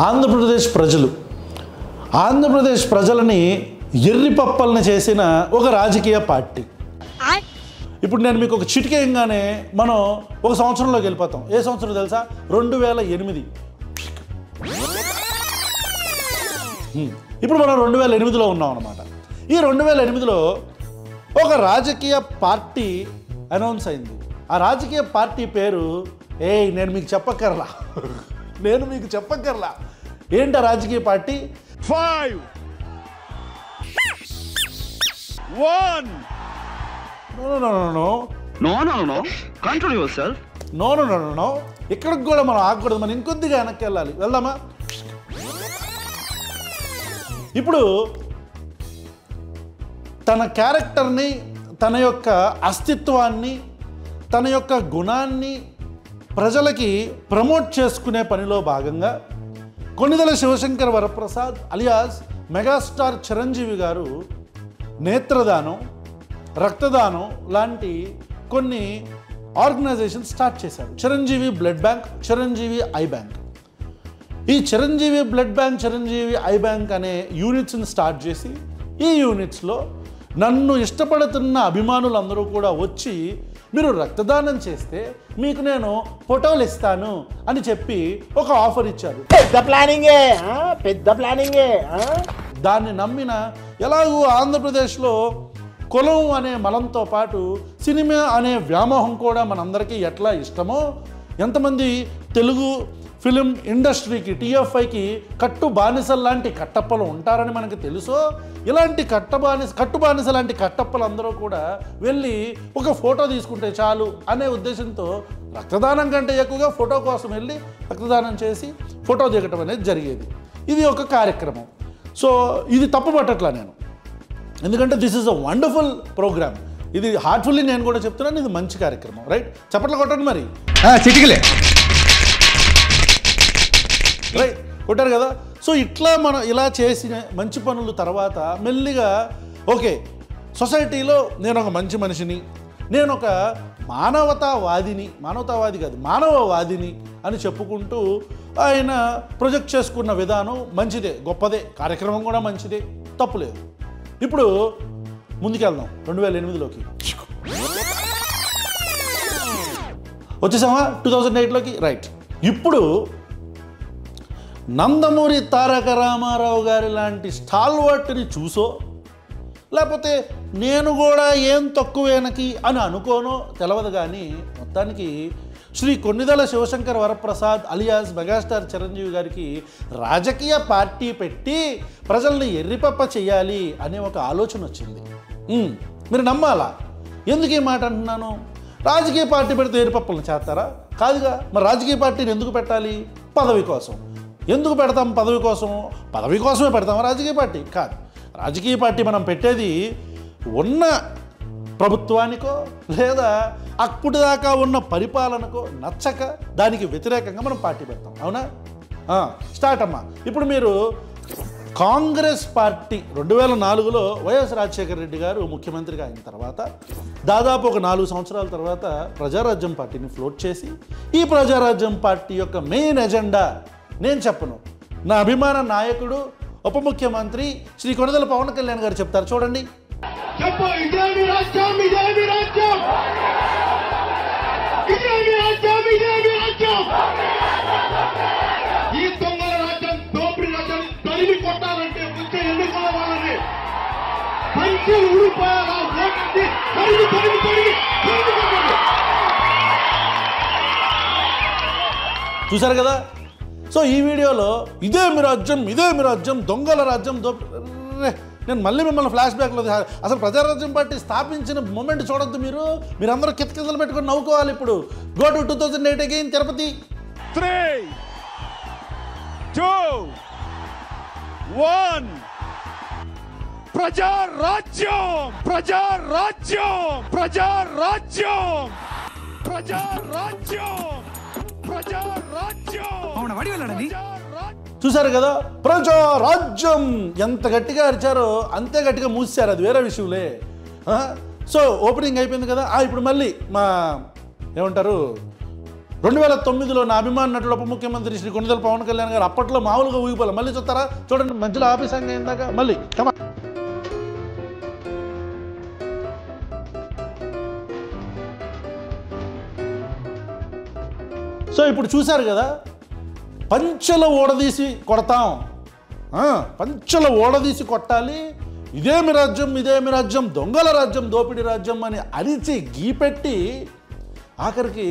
ఆంధ్రప్రదేశ్ ప్రజలని ఎర్రిపప్పల్ని చేసిన ఒక రాజకీయ పార్టీ. ఇప్పుడు నేను మీకు ఒక చిటికేయంగానే మనం ఒక సంవత్సరంలోకి వెళ్ళిపోతాం. ఏ సంవత్సరం తెలుసా? 2008. ఇప్పుడు మనం 2008లో ఉన్నాం అన్నమాట. ఈ 2008లో ఒక రాజకీయ పార్టీ అనౌన్స్ అయింది. ఆ రాజకీయ పార్టీ పేరు నేను మీకు చెప్పక్కర్లా ఏంటి ఆ రాజకీయ party? 5 1 No. Control yourself. No. ఇక్కడికి కూడా మనం ఆగకూడదు, మనం ఇంకొద్దిగా వెనక్కి వెళ్ళాలి. వెళ్దామా? ఇప్పుడు తన క్యారెక్టర్ని, తన యొక్క అస్తిత్వాన్ని, తన యొక్క గుణాన్ని ప్రజలకి ప్రమోట్ చేసుకునే పనిలో భాగంగా కొణిదెల శివశంకర్ వరప్రసాద్ అలియాస్ మెగాస్టార్ చిరంజీవి గారు నేత్రదానం, రక్తదానం లాంటి కొన్ని ఆర్గనైజేషన్ స్టార్ట్ చేశారు. Chiranjeevi blood bank, Chiranjeevi eye bank. ఈ Chiranjeevi blood bank, Chiranjeevi eye bank అనే యూనిట్స్ని స్టార్ట్ చేసి ఈ యూనిట్స్లో నన్ను ఇష్టపడుతున్న అభిమానులందరూ కూడా వచ్చి మీరు రక్తదానం చేస్తే మీకు నేను ఫోటోలు ఇస్తాను అని చెప్పి ఒక ఆఫర్ ఇచ్చారు. పెద్ద ప్లానింగే. దాన్ని నమ్మిన ఎలాగూ ఆంధ్రప్రదేశ్లో కులం అనే మలంతో పాటు సినిమా అనే వ్యామోహం కూడా మనందరికీ ఎట్లా ఇష్టమో, ఎంతమంది తెలుగు ఫిలిం ఇండస్ట్రీకి, టీఎఫ్ఐకి కట్టు బానిసల్లాంటి కట్టప్పలు ఉంటారని మనకు తెలుసో, ఇలాంటి కట్టు బానిస లాంటి కట్టప్పలందరూ కూడా వెళ్ళి ఒక ఫోటో తీసుకుంటే చాలు అనే ఉద్దేశంతో రక్తదానం కంటే ఎక్కువగా ఫోటో కోసం వెళ్ళి రక్తదానం చేసి ఫోటో దిగటం అనేది జరిగేది. ఇది ఒక కార్యక్రమం. సో ఇది తప్పు పట్టట్లా నేను, ఎందుకంటే this is a wonderful program. ఇది హార్ట్ఫుల్లీ నేను కూడా చెప్తున్నాను, ఇది మంచి కార్యక్రమం. రైట్, చప్పట్లు కొట్టండి మరి. చిటికలే రైట్, కొట్టారు కదా. సో ఇట్లా మనం ఇలా చేసిన మంచి పనులు తర్వాత మెల్లిగా ఓకే, సొసైటీలో నేను ఒక మంచి మనిషిని, నేను ఒక మానవవాదిని అని చెప్పుకుంటూ ఆయన ప్రొజెక్ట్ చేసుకున్న విధానం మంచిదే, గొప్పదే, కార్యక్రమం కూడా మంచిదే, తప్పులేదు. ఇప్పుడు ముందుకెళ్దాం 2008లోకి. వచ్చేసామా 2008లోకి? రైట్. ఇప్పుడు నందమూరి తారక రామారావు గారి లాంటి స్టాల్వర్ట్ని చూసో, లేకపోతే నేను కూడా ఏం తక్కువేనకి అని అనుకోనో తెలవదు, కానీ మొత్తానికి శ్రీ కొణిదెల శివశంకర్ వరప్రసాద్ అలియాస్ మెగాస్టార్ చిరంజీవి గారికి రాజకీయ పార్టీ పెట్టి ప్రజల్ని ఎర్రిపప్ప చెయ్యాలి అనే ఒక ఆలోచన వచ్చింది. మీరు నమ్మాలా? ఎందుకు ఈ మాట అంటున్నాను? రాజకీయ పార్టీ పెడితే ఎర్రిపప్పలను చేస్తారా? కాదుగా. మరి రాజకీయ పార్టీని ఎందుకు పెట్టాలి? పదవి కోసం. ఎందుకు పెడతాం? పదవి కోసమే పెడతామా రాజకీయ పార్టీ? కాదు. రాజకీయ పార్టీ మనం పెట్టేది ఉన్న ప్రభుత్వానికో లేదా అప్పటిదాకా ఉన్న పరిపాలనకో నచ్చక దానికి వ్యతిరేకంగా మనం పార్టీ పెడతాం. అవునా? స్టార్ట్ అమ్మా. ఇప్పుడు మీరు కాంగ్రెస్ పార్టీ 2004లో వైఎస్ రాజశేఖర రెడ్డి గారు ముఖ్యమంత్రిగా అయిన తర్వాత దాదాపు ఒక 4 సంవత్సరాల తర్వాత ప్రజారాజ్యం పార్టీని ఫ్లోట్ చేసి, ఈ ప్రజారాజ్యం పార్టీ యొక్క మెయిన్ ఎజెండా నేను చెప్పను, నా అభిమాన నాయకుడు ఉప ముఖ్యమంత్రి శ్రీ కొణిదెల పవన్ కళ్యాణ్ గారు చెప్తారు. చూడండి. చూసారు కదా. సో ఈ వీడియోలో ఇదే మీ రాజ్యం, దొంగల రాజ్యం, నేను మళ్ళీ మిమ్మల్ని ఫ్లాష్ బ్యాక్లో అసలు ప్రజారాజ్యం పార్టీ స్థాపించిన మూమెంట్ చూడొద్దు. మీరందరూ కితకితలు పెట్టుకొని నవ్వుకోవాలి. ఇప్పుడు గో టు 2008 అగైన్ తిరుపతి. 3 2 1 చూసారు కదా, ప్రజారాజ్యం ఎంత గట్టిగా అరిచారో అంతే గట్టిగా మూసారు, అది వేరే విషయంలే. సో ఓపెనింగ్ అయిపోయింది కదా. ఇప్పుడు మళ్ళీ మా ఏమంటారు 2009లో నా అభిమాన నటుడు ఉప ముఖ్యమంత్రి శ్రీ కొణిదెల పవన్ కళ్యాణ్ గారు అప్పట్లో మామూలుగా ఊగిపోలే. మళ్ళీ చూస్తారా చూడండి, మధ్యలో ఆఫీసంగా అయిందాక మళ్ళీ కమా. సో ఇప్పుడు చూశారు కదా, పంచెల ఓడదీసి కొడతాం, పంచెల ఓడదీసి కొట్టాలి, ఇదేమి రాజ్యం ఇదేమి రాజ్యం, దొంగల రాజ్యం దోపిడీ రాజ్యం అని అరిచి గీపెట్టి ఆఖరికి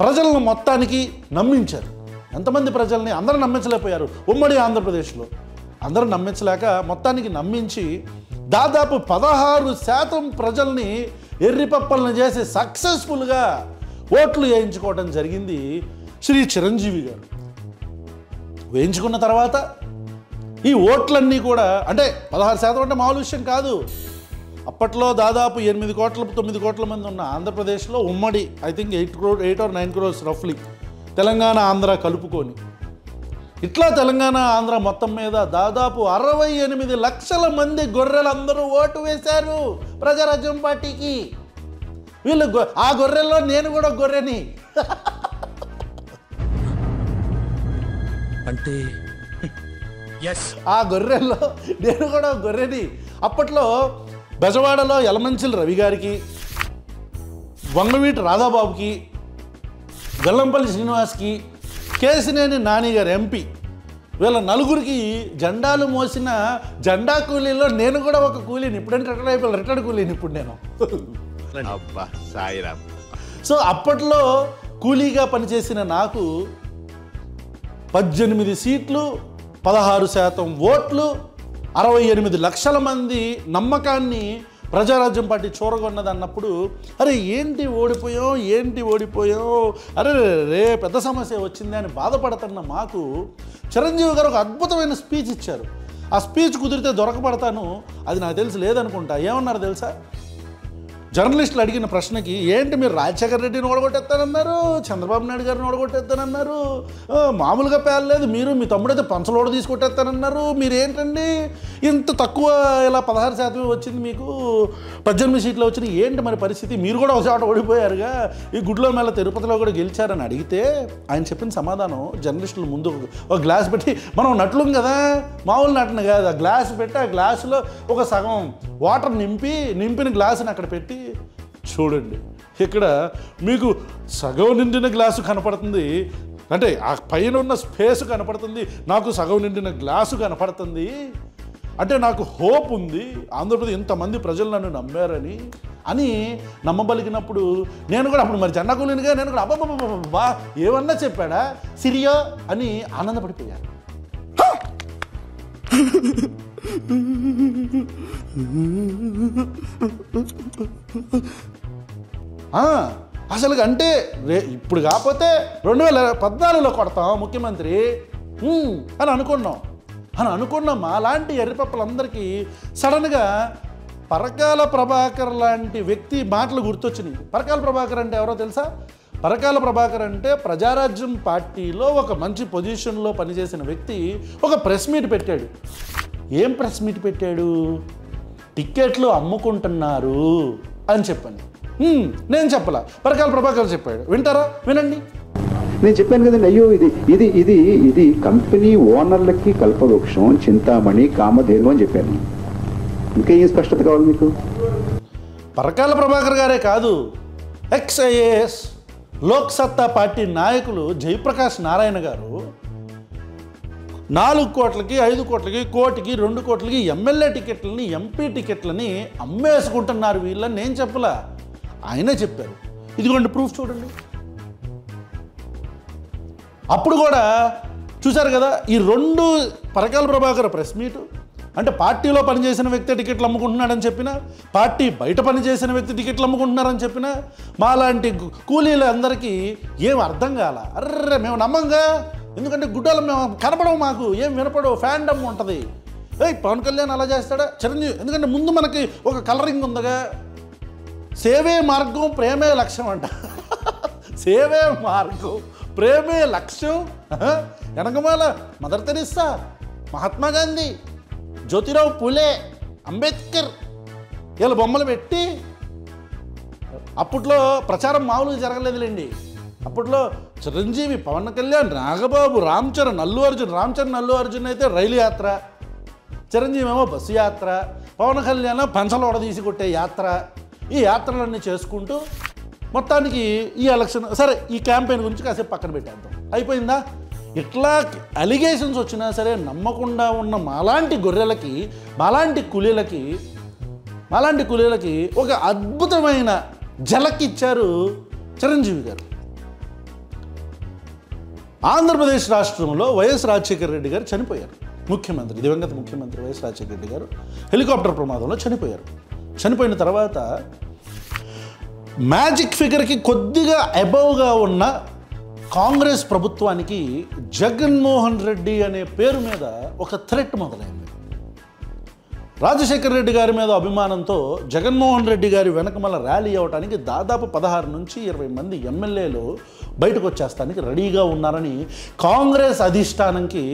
ప్రజలను మొత్తానికి నమ్మించారు. ఎంతమంది ప్రజల్ని? అందరూ నమ్మించలేకపోయారు. ఉమ్మడి ఆంధ్రప్రదేశ్లో అందరూ నమ్మించలేక మొత్తానికి నమ్మించి దాదాపు 16% ప్రజల్ని ఎర్రిపప్పలను చేసి సక్సెస్ఫుల్గా ఓట్లు వేయించుకోవడం జరిగింది శ్రీ చిరంజీవి గారు. వేయించుకున్న తర్వాత ఈ ఓట్లన్నీ కూడా, అంటే 16% అంటే మామూలు విషయం కాదు. అప్పట్లో దాదాపు 8 కోట్ల 9 కోట్ల మంది ఉన్న ఆంధ్రప్రదేశ్లో ఉమ్మడి ఐ థింక్ 8 or 9 crores రఫ్లీ తెలంగాణ ఆంధ్ర కలుపుకొని, ఇట్లా తెలంగాణ ఆంధ్ర మొత్తం మీద దాదాపు 68 లక్షల మంది గొర్రెలందరూ ఓటు వేశారు ప్రజారాజ్యం పార్టీకి. వీళ్ళు ఆ గొర్రెల్లో నేను కూడా గొర్రెని. అంటే ఆ గొర్రెల్లో నేను కూడా గొర్రెని. అప్పట్లో బెజవాడలో యలమంచిలి రవి గారికి, వంగవీటి రాధాబాబుకి, గల్లంపల్లి శ్రీనివాస్కి, కేసినేని నాని గారు ఎంపీ, వీళ్ళ నలుగురికి జెండాలు మోసిన జెండా కూలీలో నేను కూడా ఒక కూలీని. ఇప్పుడంటే రిటైర్డ్ అయిపోయి రిటైర్డ్ కూలీని ఇప్పుడు నేను. సో అప్పట్లో కూలీగా పనిచేసిన నాకు 18 సీట్లు, 16% ఓట్లు, 68 లక్షల మంది నమ్మకాన్ని ప్రజారాజ్యం పార్టీ చూరగొన్నది అన్నప్పుడు, అరే ఏంటి ఓడిపోయాం, అరే రే పెద్ద సమస్య వచ్చింది అని బాధపడుతున్న మాకు చిరంజీవి గారు ఒక అద్భుతమైన స్పీచ్ ఇచ్చారు. ఆ స్పీచ్ కుదిరితే దొరకబడతాను, అది నాకు తెలిసి లేదనుకుంటా. ఏమన్నారు తెలుసా? జర్నలిస్టులు అడిగిన ప్రశ్నకి, ఏంటి మీరు రాజశేఖర రెడ్డిని ఓడగొట్టేస్తానన్నారు, చంద్రబాబు నాయుడు గారిని ఓడగొట్టేస్తానన్నారు, మామూలుగా పేర్లేదు, మీరు మీ తమ్ముడైతే పంచలోడ తీసుకొట్టేస్తానన్నారు, మీరు ఏంటండి ఇంత తక్కువ ఇలా 16% వచ్చింది, మీకు 18 సీట్లు వచ్చినాయి, ఏంటి మరి పరిస్థితి, మీరు కూడా ఒక చోట ఓడిపోయారుగా, ఈ గుడ్లో మేళ తిరుపతిలో కూడా గెలిచారని అడిగితే ఆయన చెప్పిన సమాధానం జర్నలిస్టుల ముందు ఒక గ్లాస్ పెట్టి, మనం నటులం కదా, మామూలు నటన కాదు, ఆ గ్లాస్ పెట్టి ఆ గ్లాసులో ఒక సగం వాటర్ నింపిన గ్లాసుని అక్కడ పెట్టి, చూడండి ఇక్కడ మీకు సగం నిండిన గ్లాసు కనపడుతుంది, అంటే ఆ పైన ఉన్న స్పేస్ కనపడుతుంది, నాకు సగం నిండిన గ్లాసు కనపడుతుంది, అంటే నాకు హోప్ ఉంది, ఆంధ్రప్రదేశ్ ఇంతమంది ప్రజలు నన్ను నమ్మారని అని నమ్మబలిగినప్పుడు నేను కూడా అప్పుడు మరి జెండా కూలీనిగా నేను కూడా అబ్బా ఏమన్నా చెప్పాడా సిరియో అని ఆనందపడిపోయాను. అసలు అంటే ఇప్పుడు కాకపోతే 2014లో కొడతాం ముఖ్యమంత్రి అని అనుకున్నాం. అలాంటి ఎర్రిపప్పలందరికీ సడన్గా పరకాల ప్రభాకర్ లాంటి వ్యక్తి మాటలు గుర్తొచ్చినాయి. పరకాల ప్రభాకర్ అంటే ఎవరో తెలుసా? పరకాల ప్రభాకర్ అంటే ప్రజారాజ్యం పార్టీలో ఒక మంచి పొజిషన్లో పనిచేసిన వ్యక్తి ఒక ప్రెస్ మీట్ పెట్టాడు. ఏం ప్రెస్ మీట్ పెట్టాడు? టిక్కెట్లు అమ్ముకుంటున్నారు అని చెప్పండి. నేను చెప్పలా, పరకాల ప్రభాకర్ చెప్పాడు. వింటారా? వినండి. నేను చెప్పాను కదండి, అయ్యో ఇది ఇది ఇది ఇది కంపెనీ ఓనర్లకి కల్పవృక్షం, చింతామణి, కామధేను అని చెప్పాను. ఇంకా ఏం స్పష్టత కావాలి మీకు? పరకాల ప్రభాకర్ గారే కాదు, ఎక్స్ఐఏఎస్ లోక్సత్తా పార్టీ నాయకులు జయప్రకాష్ నారాయణ గారు 4 కోట్లకి 5 కోట్లకి కోటికి 2 కోట్లకి ఎమ్మెల్యే టికెట్లని ఎంపీ టికెట్లని అమ్మేసుకుంటున్నారు వీళ్ళని నేను చెప్పలా, ఆయనే చెప్పారు. ఇదిగోండి ప్రూఫ్ చూడండి. అప్పుడు కూడా చూశారు కదా, ఈ 2 పరకాల ప్రభాకర్ ప్రెస్ మీటు అంటే పార్టీలో పనిచేసిన వ్యక్తి టికెట్లు అమ్ముకుంటున్నాడని చెప్పిన, పార్టీ బయట పనిచేసిన వ్యక్తి టికెట్లు అమ్ముకుంటున్నారని చెప్పిన, మాలాంటి కూలీలు అందరికీ ఏం అర్థం కాల. అర్రే మేము నమ్మంగా, ఎందుకంటే గుడ్డలు మేము కనపడవు, మాకు ఏం వినపడవు, ఫ్యాండమ్ ఉంటుంది. పవన్ కళ్యాణ్ అలా చేస్తాడా, చిరంజీవి, ఎందుకంటే ముందు మనకి ఒక కలరింగ్ ఉందిగా, సేవే మార్గం ప్రేమే లక్ష్యం అంట. సేవే మార్గం ప్రేమే లక్ష్యం. వెనకమాల మదర్ తెరిస్సా, మహాత్మా గాంధీ, జ్యోతిరావు పూలే, అంబేద్కర్ వీళ్ళ బొమ్మలు పెట్టి, అప్పట్లో ప్రచారం మామూలుగా జరగలేదులేండి. అప్పట్లో చిరంజీవి, పవన్ కళ్యాణ్, నాగబాబు, రామ్ చరణ్, అల్లు అర్జున్ అయితే రైలు యాత్ర, చిరంజీవి ఏమో బస్సు యాత్ర, పవన్ కళ్యాణ్ పంచలోడ తీసి కొట్టే యాత్ర. ఈ యాత్రలన్నీ చేసుకుంటూ మొత్తానికి ఈ ఎలక్షన్ సరే, ఈ క్యాంపెయిన్ గురించి కాసేపు పక్కన పెట్టేద్దాం. అయిపోయిందా? ఇట్లా అలిగేషన్స్ వచ్చినా సరే నమ్మకుండా ఉన్న మాలాంటి గొర్రెలకి, మాలాంటి కూలీలకి ఒక అద్భుతమైన ఝలక్ ఇచ్చారు చిరంజీవి గారు. ఆంధ్రప్రదేశ్ రాష్ట్రంలో వైఎస్ రాజశేఖర రెడ్డి గారు చనిపోయారు. ముఖ్యమంత్రి, దివంగత ముఖ్యమంత్రి వైఎస్ రాజశేఖర రెడ్డి గారు హెలికాప్టర్ ప్రమాదంలో చనిపోయారు. చనిపోయిన తర్వాత మ్యాజిక్ ఫిగర్కి కొద్దిగా అబవ్గా ఉన్న కాంగ్రెస్ ప్రభుత్వానికి జగన్మోహన్ రెడ్డి అనే పేరు మీద ఒక థ్రెట్ మొదలైంది. రాజశేఖర రెడ్డి గారి మీద అభిమానంతో జగన్మోహన్ రెడ్డి గారి వెనకమల ర్యాలీ అవ్వడానికి దాదాపు 16 నుంచి 20 మంది ఎమ్మెల్యేలు బయటకు వచ్చేస్తానికి రెడీగా ఉన్నారని కాంగ్రెస్ అధిష్టానంకి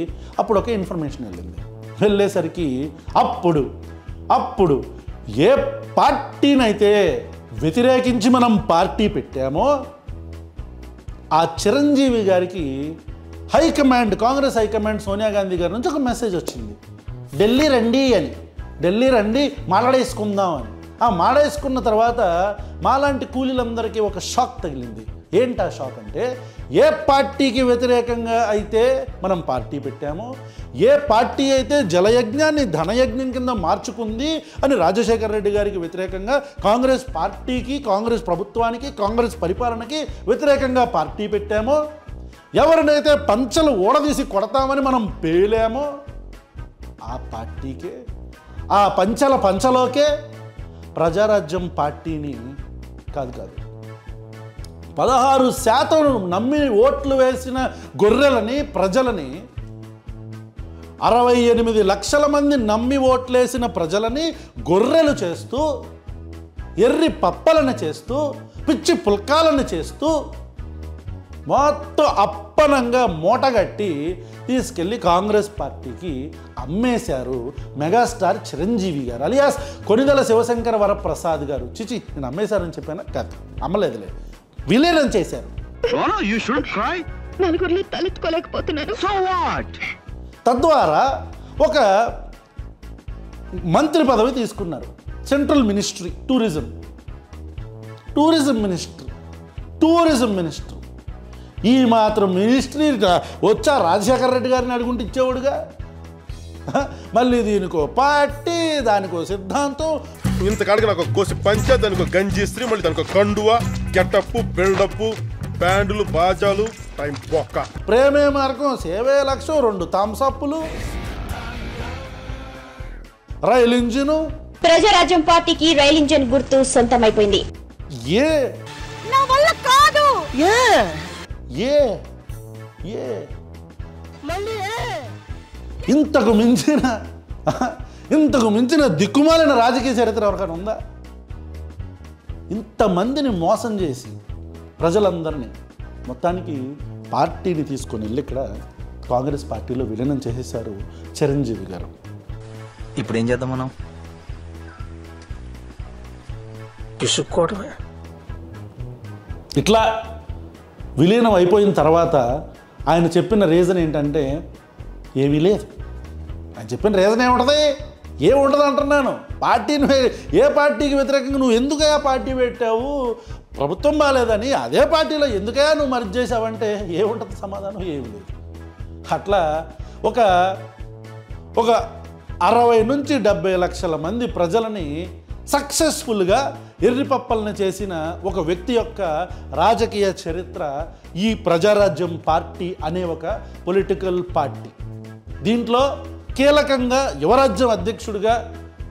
అప్పుడు ఒక ఇన్ఫర్మేషన్ వెళ్ళేసరికి అప్పుడు ఏ పార్టీనైతే వ్యతిరేకించి మనం పార్టీ పెట్టామో ఆ చిరంజీవి గారికి కాంగ్రెస్ హైకమాండ్ సోనియా గాంధీ గారి నుంచి ఒక మెసేజ్ వచ్చింది. ఢిల్లీ రండి మాట్లాడేసుకుందాం అని. ఆ మాట్లాడేసుకున్న తర్వాత మాలాంటి కూలీలందరికీ ఒక షాక్ తగిలింది. ఏంటా షాక్ అంటే, ఏ పార్టీకి వ్యతిరేకంగా అయితే మనం పార్టీ పెట్టామో, ఏ పార్టీ అయితే జలయజ్ఞాన్ని ధనయజ్ఞం కింద మార్చుకుంది అని రాజశేఖర రెడ్డి గారికి వ్యతిరేకంగా కాంగ్రెస్ పార్టీకి, కాంగ్రెస్ ప్రభుత్వానికి, కాంగ్రెస్ పరిపాలనకి వ్యతిరేకంగా పార్టీ పెట్టామో, ఎవరినైతే పంచలు ఓడదీసి కొడతామని మనం పేలామో ఆ పార్టీకే, ఆ పంచలోకే ప్రజారాజ్యం పార్టీని కాదు 16% నమ్మి ఓట్లు వేసిన గొర్రెలని, ప్రజలని, 68 లక్షల మంది నమ్మి ఓట్లేసిన ప్రజలని గొర్రెలు చేస్తూ, ఎర్రి పప్పలను చేస్తూ, పిచ్చి పుల్కాలను చేస్తూ మొత్తం అప్పనంగా మూటగట్టి తీసుకెళ్ళి కాంగ్రెస్ పార్టీకి అమ్మేశారు మెగాస్టార్ చిరంజీవి గారు, అలియాస్ కొనిదెల శివశంకర వరప్రసాద్ గారు. చిచి, నేను అమ్మేశారని చెప్పాను కాదు, అమ్మలేదులే, విలీనం చేశారు. తద్వారా ఒక మంత్రి పదవి తీసుకున్నారు. Central ministry, tourism minister. ఈ మాత్రం మినిస్ట్రీ వచ్చా రాజశేఖర రెడ్డి గారిని అడుగుంటే ఇచ్చేవాడుగా. మళ్ళీ దీనికో పార్టీ, దానికో సిద్ధాంతం. ఇంతకాడికి నాకు కోసి పంచా, దానికి గంజిస్త్రీ, మళ్ళీ దానికి కండువా, గెటప్, బిల్డప్, బ్యాండులు, బాజాలు, టైం బొక్క. ప్రేమే మార్గం, సేవే లక్ష్యం, 2 థమ్సప్లు, రైల్ ఇంజిన్. ప్రజారాజ్యం పార్టీకి రైల్ ఇంజిన్ గుర్తు సొంతమైపోయింది. ఇంతకు మించిన దిక్కుమాలిన రాజకీయ చరిత్ర ఎవరికైనా ఉందా? ఇంతమందిని మోసం చేసి ప్రజలందరినీ మొత్తానికి పార్టీని తీసుకొని వెళ్ళి ఇక్కడ కాంగ్రెస్ పార్టీలో విలీనం చేసేశారు చిరంజీవి గారు. ఇప్పుడు ఏం చేద్దాం మనం? పిసుక్కోవడమే. ఇట్లా విలీనం అయిపోయిన తర్వాత ఆయన చెప్పిన రీజన్ ఏంటంటే ఏమీ లేదు. ఆయన చెప్పిన రీజన్ ఏముంటుంది అంటున్నాను. ఏ పార్టీకి వ్యతిరేకంగా నువ్వు ఎందుకయా పార్టీ పెట్టావు, ప్రభుత్వం బాగాలేదని అదే పార్టీలో ఎందుకయా నువ్వు మర్జ్ చేసావంటే ఏముంటుంది సమాధానం? ఏమి లేదు. అట్లా ఒక 60 నుంచి 70 లక్షల మంది ప్రజలని సక్సెస్ఫుల్గా ఎర్రిపప్పలను చేసిన ఒక వ్యక్తి యొక్క రాజకీయ చరిత్ర ఈ ప్రజారాజ్యం పార్టీ అనే ఒక పొలిటికల్ పార్టీ. దీంట్లో కీలకంగా యువరాజ్యం అధ్యక్షుడిగా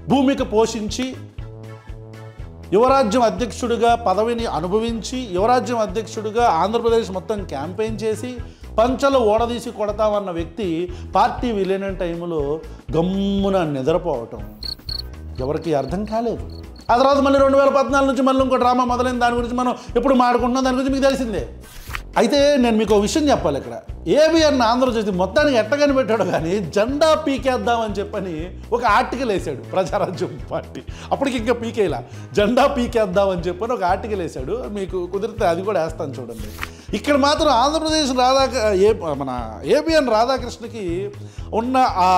భూమిక పోషించి, యువరాజ్యం అధ్యక్షుడిగా పదవిని అనుభవించి, యువరాజ్యం అధ్యక్షుడిగా ఆంధ్రప్రదేశ్ మొత్తం క్యాంపెయిన్ చేసి పంచలు ఓడదీసి కొడతామన్న వ్యక్తి పార్టీ విలీనం టైంలో గమ్మున నిద్రపోవటం ఎవరికి అర్థం కాలేదు. ఆ తర్వాత మళ్ళీ 2014 నుంచి మళ్ళీ ఇంకో డ్రామా మొదలైన, దాని గురించి మనం ఎప్పుడు మాట్లాడుకుంటున్నాం, దాని గురించి మీకు తెలిసిందే. అయితే నేను మీకు ఒక విషయం చెప్పాలి. ఇక్కడ ఏబిఎన్ ఆంధ్రజ్యోతి మొత్తానికి ఎట్టగాని పెట్టాడు కానీ జెండా పీకేద్దామని చెప్పని ఒక ఆర్టికల్ వేశాడు ప్రజారాజ్యం పార్టీ. అప్పటికి ఇంకా పీకేలా, జెండా పీకేద్దామని చెప్పని ఒక ఆర్టికల్ వేశాడు. మీకు కుదిరితే అది కూడా వేస్తాను చూడండి. ఇక్కడ మాత్రం ఆంధ్రప్రదేశ్ మన ఏబిఎన్ రాధాకృష్ణకి ఉన్న ఆ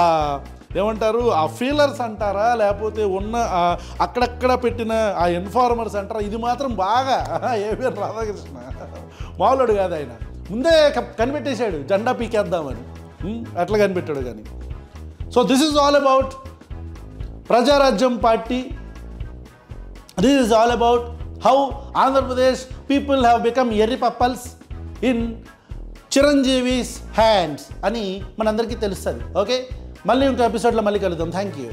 ఏమంటారు ఆ ఫీలర్స్ అంటారా, లేకపోతే ఉన్న అక్కడక్కడ పెట్టిన ఆ ఇన్ఫార్మర్స్ అంటారా, ఇది మాత్రం బాగా ఏబిఎన్ రాధాకృష్ణ మామూలుడు కాదు. ఆయన ముందే కనిపెట్టేశాడు జెండా పీకేద్దామని, అట్లా కనిపెట్టాడు. కానీ so this is all about Praja Rajyam party. This is all about how Andhra Pradesh people have become ఎర్రి పప్పల్స్ ఇన్ చిరంజీవిస్ హ్యాండ్స్ అని మనందరికీ తెలుస్తుంది. ఓకే, మళ్ళీ ఇంకో ఎపిసోడ్లో మళ్ళీ కలుద్దాం. Thank you.